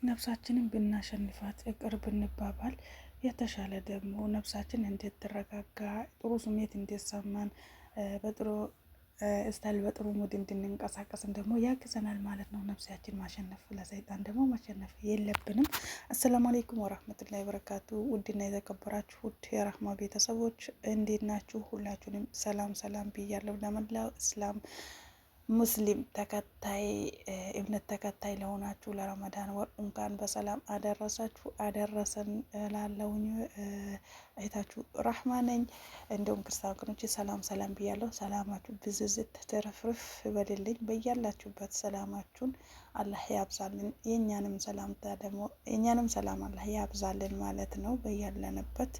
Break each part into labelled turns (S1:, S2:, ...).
S1: ነፍሳችንን ብናሸንፋት እቅር ብንባባል የተሻለ ደግሞ ነፍሳችን እንዴት ትረጋጋ ጥሩ ስሜት እንዲሰማን በጥሩ ስታይል በጥሩ ሙድ እንድንንቀሳቀስም ደግሞ ያግዘናል ማለት ነው። ነፍሳችን ማሸነፍ ለሰይጣን ደግሞ ማሸነፍ የለብንም። አሰላሙ አለይኩም ወራህመቱላሂ ወበረካቱ። ውድና የተከበራችሁ ውድ የራህማ ቤተሰቦች እንዴት ናችሁ? ሁላችሁንም ሰላም ሰላም ብያለሁ። ለመላው እስላም ሙስሊም ተከታይ እምነት ተከታይ ለሆናችሁ ለረመዳን ወር እንኳን በሰላም አደረሳችሁ አደረሰን ላለውኝ እህታችሁ ራህማ ነኝ። እንዲሁም ክርስቲያኖች ሰላም ሰላም ብያለሁ። ሰላማችሁ ብዝዝት ትርፍርፍ በልልኝ። በያላችሁበት ሰላማችሁን አላህ ያብዛልን። የኛንም ሰላም አላህ ያብዛልን ማለት ነው። በያለንበት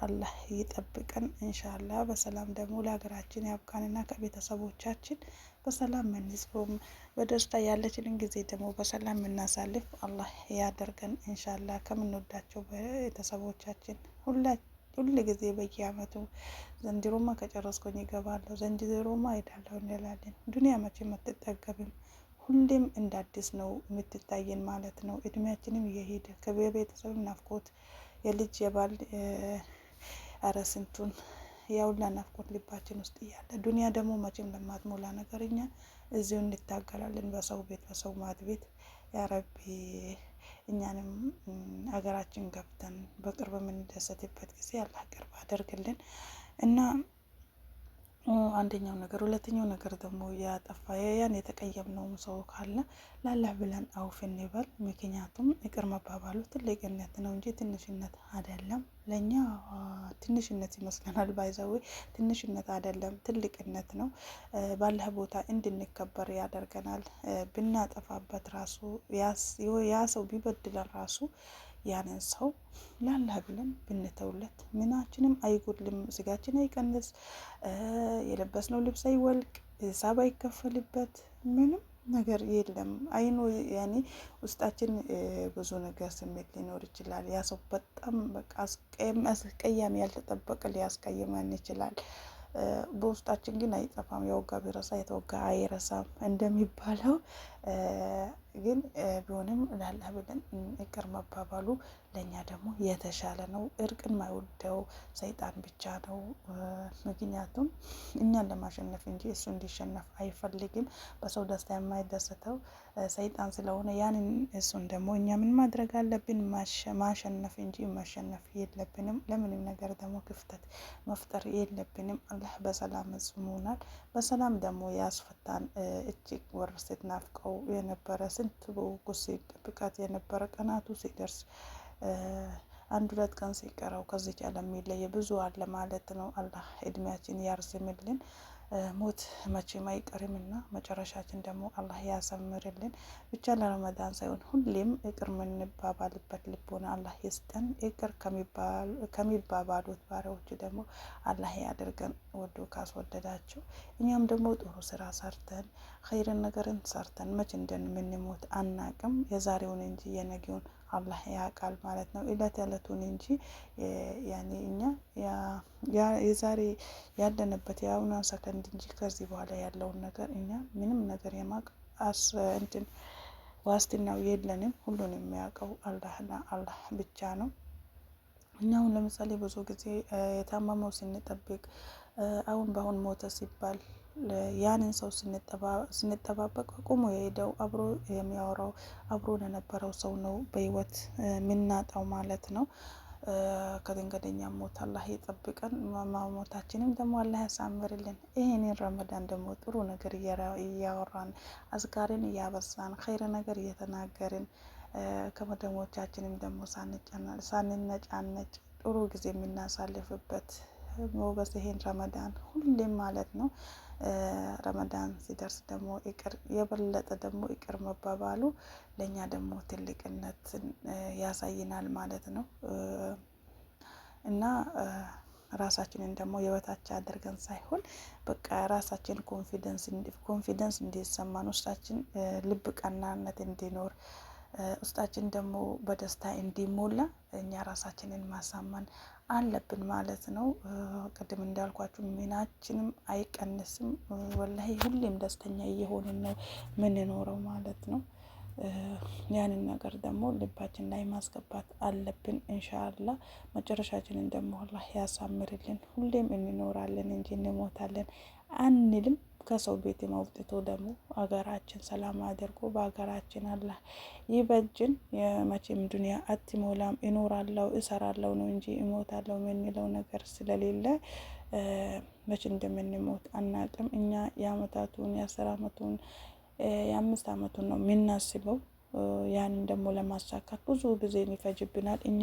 S1: አላህ ይጠብቀን ኢንሻአላህ። በሰላም ደግሞ ለሀገራችን ያብቃንና ከቤተሰቦቻችን በሰላም ምንጾም በደስታ ያለችንን ጊዜ ደግሞ በሰላም የምናሳልፍ አላህ ያደርገን ኢንሻአላህ። ከምንወዳቸው ቤተሰቦቻችን ሁሉ ጊዜ በየአመቱ ዘንድሮማ ከጨረስኩኝ ይገባለሁ ዘንድሮማ ሄዳለሁ እንላለን። ዱንያ መቼም አትጠገብም። ሁሌም እንደ አዲስ ነው የምትታየን ማለት ነው። እድሜያችንም እየሄደ ከቤተሰብ ናፍቆት የልጅ የባል አረስንቱን ያውላ ናፍቆት ልባችን ውስጥ እያለ ዱንያ ደግሞ መቼም ለማትሞላ ነገር እኛ እዚሁ እንታገላለን በሰው ቤት በሰው ማድ ቤት። ያ ረቢ እኛንም አገራችን ገብተን በቅርብ የምንደሰትበት ጊዜ አላህ ቅርብ አደርግልን እና አንደኛው ነገር። ሁለተኛው ነገር ደግሞ ያጠፋ ያን የተቀየምነውም ሰው ካለ ላላህ ብለን አውፍ እንበል። ምክንያቱም ይቅር መባባሉ ትልቅነት ነው እንጂ ትንሽነት አይደለም። ለኛ ትንሽነት ይመስለናል። ባይዘዌ ትንሽነት አይደለም ትልቅነት ነው። ባላህ ቦታ እንድንከበር ያደርገናል። ብናጠፋበት ራሱ ያ ሰው ቢበድለን ራሱ ያንን ሰው ላላህ ብለን ብንተውለት ምናችንም አይጎድልም። ስጋችን አይቀንስ፣ የለበስነው ልብስ አይወልቅ፣ ሂሳብ አይከፈልበት፣ ምንም ነገር የለም። አይኑ ያኔ ውስጣችን ብዙ ነገር ስሜት ሊኖር ይችላል። ያ ሰው በጣም በቃ አስቀያሚ ያልተጠበቀ ሊያስቀይመን ይችላል። በውስጣችን ግን አይጠፋም። የወጋ ቢረሳ የተወጋ አይረሳም እንደሚባለው ግን ቢሆንም ላላህ ብለን ይቅር መባባሉ ለኛ ደግሞ የተሻለ ነው። እርቅን ማይወደው ሰይጣን ብቻ ነው። ምክንያቱም እኛን ለማሸነፍ እንጂ እሱ እንዲሸነፍ አይፈልግም። በሰው ደስታ የማይደሰተው ሰይጣን ስለሆነ ያንን እሱን ደግሞ እኛ ምን ማድረግ አለብን? ማሸነፍ እንጂ ማሸነፍ የለብንም። ለምንም ነገር ደግሞ ክፍተት መፍጠር የለብንም። አላህ በሰላም ጽሙናል፣ በሰላም ደግሞ ያስፈታን። እጅግ ወር ስትናፍቀው የነበረ ስንት ጉስ ሲጠብቃት የነበረ ቀናቱ ሲደርስ አንድ ሁለት ቀን ሲቀረው ከዚህ ዓለም የሚለየ ብዙ አለ ማለት ነው። አላህ እድሜያችን ያርዝምልን። ሞት መቼም አይቀርምና መጨረሻችን ደግሞ አላህ ያሰምርልን። ብቻ ለረመዳን ሳይሆን ሁሌም ይቅር የምንባባልበት ልቦና አላህ ይስጠን። ይቅር ከሚባባሉት ባሪያዎቹ ደግሞ አላህ ያደርገን ወዶ ካስወደዳቸው። እኛም ደግሞ ጥሩ ስራ ሰርተን ኸይርን ነገርን ሰርተን መቼ እንደምንሞት አናቅም። የዛሬውን እንጂ የነገውን አላህ ያውቃል ማለት ነው። እለት እለቱን እንጂ ያኔ እኛ የዛሬ ያለንበት የአሁኗ ሰከንድ እንጂ ከዚህ በኋላ ያለውን ነገር እኛ ምንም ነገር የማቅ እንትን ዋስትናው የለንም። ሁሉን የሚያውቀው አላህና አላህ ብቻ ነው። እኛ አሁን ለምሳሌ ብዙ ጊዜ የታመመው ስንጠብቅ አሁን በአሁን ሞተ ሲባል ያንን ሰው ስንጠባበቅ ቁሞ የሄደው አብሮ የሚያወራው አብሮን የነበረው ሰው ነው በህይወት የምናጣው ማለት ነው። ከድንገተኛ ሞት አላህ ይጠብቀን። ሞታችንም ደግሞ አላህ ያሳምርልን። ይሄንን ረመዳን ደግሞ ጥሩ ነገር እያወራን አዝካርን እያበዛን ኸይር ነገር እየተናገርን ከመደሞቻችንም ደግሞ ሳንነጫነጭ ጥሩ ጊዜ የምናሳልፍበት ሞበስ ይሄን ረመዳን ሁሌም ማለት ነው። ረመዳን ሲደርስ ደግሞ የበለጠ ደግሞ ይቅር መባባሉ ለኛ ደግሞ ትልቅነትን ያሳይናል ማለት ነው። እና ራሳችንን ደግሞ የበታች አድርገን ሳይሆን በቃ ራሳችን ኮንፊደንስ እንዲሰማን ውስጣችን ልብ ቀናነት እንዲኖር ውስጣችን ደግሞ በደስታ እንዲሞላ እኛ ራሳችንን ማሳመን አለብን ማለት ነው። ቅድም እንዳልኳችሁ ምናችንም አይቀንስም። ወላሂ ሁሌም ደስተኛ እየሆንን ነው ምንኖረው ማለት ነው። ያንን ነገር ደግሞ ልባችን ላይ ማስገባት አለብን። ኢንሻአላህ መጨረሻችንን ደግሞ አላህ ያሳምርልን። ሁሌም እንኖራለን እንጂ እንሞታለን አንልም። ከሰው ቤት አውጥቶ ደግሞ አገራችን ሰላም አድርጎ በአገራችን አላህ ይበጅን። የመቼም ዱንያ አትሞላም። እኖራለሁ እሰራለሁ ነው እንጂ እሞታለሁ የምንለው ነገር ስለሌለ መቼ እንደምንሞት አናቅም። እኛ የአመታቱን የ10 አመቱን የ5 አመቱን ነው የምናስበው። ያንን ደግሞ ለማሳካት ብዙ ጊዜ ይፈጅብናል። እኛ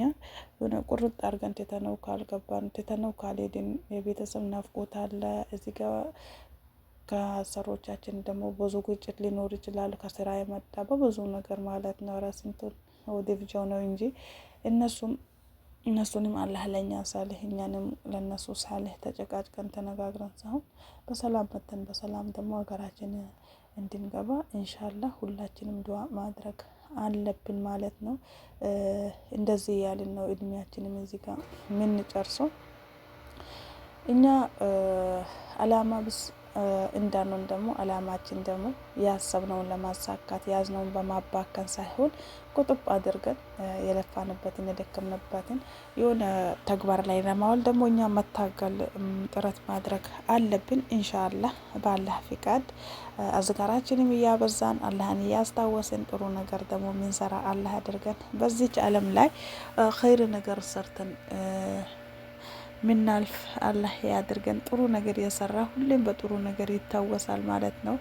S1: የሆነ ቁርጥ አድርገን ትተነው ካልገባን ትተነው ካልሄድን የቤተሰብ ናፍቆት አለ እዚህ ጋር ከአሰሮቻችን ደግሞ ብዙ ግጭት ሊኖር ይችላል። ከስራ የመጣ በብዙ ነገር ማለት ነው። ራስንቱን ወደ ብቻው ነው እንጂ እነሱንም አላህ ለኛ ሳልህ እኛንም ለነሱ ሳልህ ተጨቃጭቀን ተነጋግረን ሳይሆን በሰላም መተን በሰላም ደግሞ ሀገራችን እንድንገባ ኢንሻአላህ ሁላችንም ዱዓ ማድረግ አለብን ማለት ነው። እንደዚህ ያልን ነው እድሜያችንም እዚህ ጋር ምን ጨርሰው እኛ አላማ ብስ እንዳንሆን ደግሞ አላማችን ደግሞ ያሰብነውን ለማሳካት ያዝነውን በማባከን ሳይሆን ቁጥብ አድርገን የለፋንበትን የደከምንበትን የሆነ ተግባር ላይ ለማዋል ደግሞ እኛ መታገል ጥረት ማድረግ አለብን። ኢንሻአላህ በአላህ ፍቃድ አዝጋራችንም እያበዛን አላህን እያስታወስን ጥሩ ነገር ደግሞ ምንሰራ አላህ አድርገን በዚች ዓለም ላይ ኸይር ነገር ሰርተን ምናልፍ አላህ ያድርገን። ጥሩ ነገር የሰራ ሁሌም በጥሩ ነገር ይታወሳል ማለት ነው።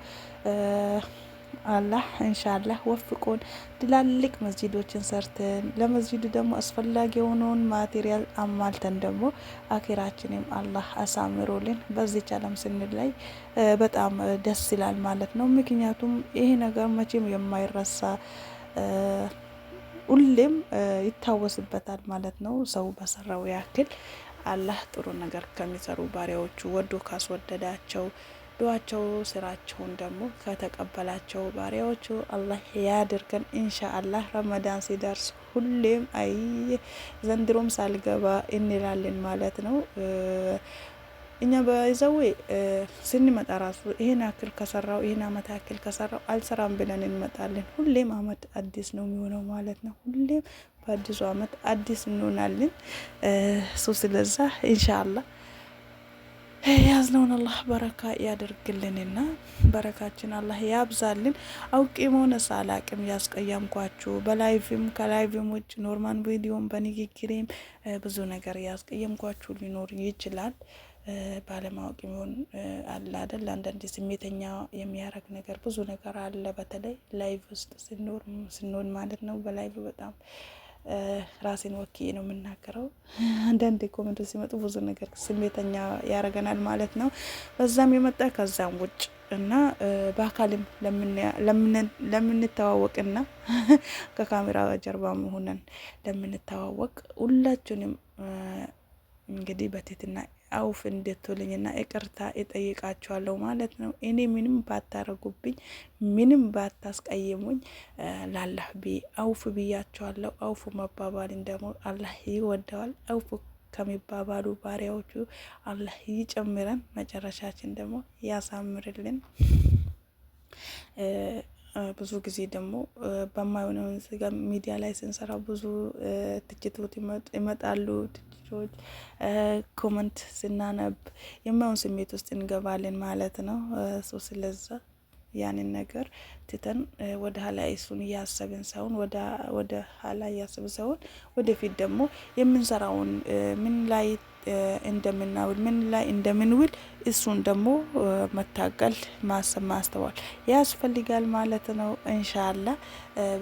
S1: አላህ ኢንሻአላህ ወፍቆን ትላልቅ መስጂዶችን ሰርተን ለመስጂዱ ደግሞ አስፈላጊ የሆነውን ማቴሪያል አሟልተን ደግሞ አኺራችንም አላህ አሳምሮልን በዚህ ዓለም ስንላይ በጣም ደስ ይላል ማለት ነው። ምክንያቱም ይሄ ነገር መቼም የማይረሳ ሁሌም ይታወስበታል ማለት ነው። ሰው በሰራው ያክል አላህ ጥሩ ነገር ከሚሰሩ ባሪያዎቹ ወዶ ካስወደዳቸው ዱዓቸው ስራቸውን ደግሞ ከተቀበላቸው ባሪያዎቹ አላህ ያድርገን ኢንሻአላህ። ረመዳን ሲደርስ ሁሌም አይ ዘንድሮም ሳልገባ እንላለን ማለት ነው። እኛ በይዘው ስንመጣ ራሱ ይሄን ያክል ከሰራው ይሄን አመት ያክል ከሰራው አልሰራም ብለን እንመጣለን። ሁሌም አመት አዲስ ነው የሚሆነው ማለት ነው። ሁሌም በአዲሱ አመት አዲስ እንሆናለን። ስለዛ ኢንሻአላህ ያዝነውን አላህ በረካ ያደርግልንና በረካችን አላህ ያብዛልን። አውቄም ሆነ ሳላቅም ያስቀየምኳችሁ በላይቭም ከላይቭም ውጭ ኖርማል ቪዲዮም በንግግሬም ብዙ ነገር ያስቀየምኳችሁ ሊኖር ይችላል። ባለማወቅ ይሆን አለ አይደል አንዳንድ ስሜተኛ የሚያረግ ነገር ብዙ ነገር አለ። በተለይ ላይቭ ውስጥ ስንሆን ማለት ነው። በላይቭ በጣም ራሴን ወክዬ ነው የምናገረው። አንዳንድ ኮሜንቶች ሲመጡ ብዙ ነገር ስሜተኛ ያረገናል ማለት ነው። በዛም የመጣ ከዛም ውጭ እና በአካልም ለምንተዋወቅና ከካሜራ ጀርባም ሆነን ለምንተዋወቅ ሁላችንም እንግዲህ በትህትና አውፍ እንድትሉኝና ይቅርታ እጠይቃችኋለሁ ማለት ነው። እኔ ምንም ባታረጉብኝ ምንም ባታስቀይሙኝ ላላህ አውፍ ብያችኋለሁ። አውፍ መባባልን ደግሞ አላህ ይወደዋል። አውፍ ከሚባባሉ ባሪያዎቹ አላህ ይጨምረን፣ መጨረሻችን ደግሞ ያሳምርልን። ብዙ ጊዜ ደግሞ በማይሆነው ሚዲያ ላይ ስንሰራ ብዙ ትችቶች ይመጣሉ። ትችቶች ኮመንት ስናነብ የማይሆን ስሜት ውስጥ እንገባለን ማለት ነው። ስለዛ ያንን ነገር ትተን ወደ ኋላ እሱን እያሰብን ሳይሆን ወደ ኋላ እያሰብን ሳይሆን ወደፊት ደግሞ የምንሰራውን ምን ላይ እንደምናውል ምን ላይ እንደምንውል እሱን ደግሞ መታገል ማሰብ ማስተዋል ያስፈልጋል ማለት ነው። ኢንሻአላህ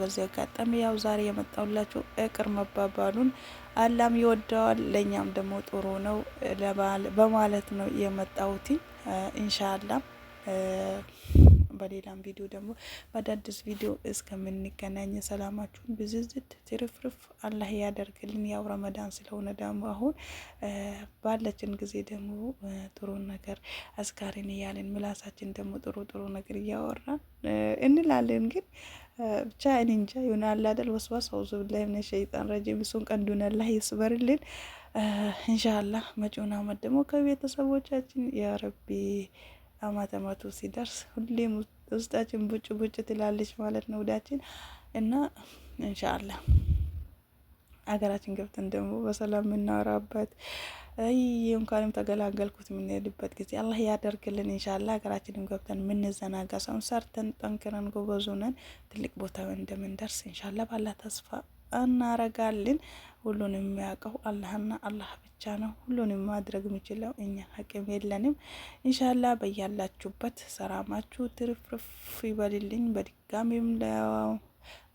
S1: በዚህ አጋጣሚ ያው ዛሬ የመጣሁላችሁ ይቅር መባባሉን አላም ይወደዋል ለኛም ደግሞ ጥሩ ነው በማለት ነው የመጣሁት። ኢንሻአላህ በሌላም ቪዲዮ ደግሞ በአዳዲስ ቪዲዮ እስከምንገናኝ ሰላማችሁን ብዝዝት ትርፍርፍ አላህ ያደርግልን። ያው ረመዳን ስለሆነ ደግሞ አሁን ባለችን ጊዜ ደግሞ ጥሩ ነገር አስካሪን እያለን ምላሳችን ደግሞ ጥሩ ነገር እያወራን እንላለን። ግን ብቻ እኔ እንጃ ይሆናል አይደል ወስዋስ አውዙ ቢላሂ ሚነ ሸይጣን ረጂም እሱን ቀንዱን አላህ ይስበርልን። ኢንሻአላህ መጪውን አመት ደግሞ ከቤተሰቦቻችን ያ ረቢ አመቱ ሲደርስ ሁሌም ውስጣችን ቡጭ ትላለች ማለት ነው። ወዳችን እና ኢንሻአላህ ሀገራችን ገብተን ደግሞ በሰላም የምናወራበት እንኳንም ተገላገልኩት የምንሄድበት ጊዜ አላህ ያደርግልን። ኢንሻአላህ ሀገራችንም ገብተን የምንዘናጋ ሰውን ሰርተን ጠንክረን ጎበዝ ሆነን ትልቅ ቦታ እንደምንደርስ ኢንሻአላህ ባላ ተስፋ እናረጋለን። ሁሉንም የሚያውቀው አላህና አላህ ብቻ ነው። ሁሉንም ማድረግ የምችለው እኛ አቅም የለንም። ኢንሻአላህ በያላችሁበት ሰላማችሁ ትርፍርፍ ይበልልኝ። በድጋሚም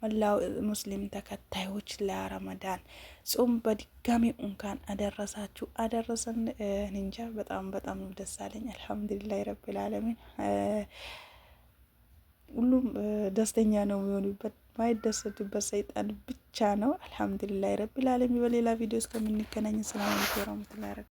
S1: መላው ሙስሊም ተከታዮች ለረመዳን ጾም በድጋሚ እንኳን አደረሳችሁ አደረሰን። እንጃ በጣም ደስ አለኝ። አልሐምዱሊላህ ረብል ዓለሚን። ሁሉም ደስተኛ ነው የሚሆኑበት፣ ማይደሰቱበት ሰይጣን ብቻ ነው። አልሐምዱሊላህ ረብል ዓለሚን። በሌላ ቪዲዮ እስከምንገናኝ ሰላም አለይኩም ወራህመቱላሂ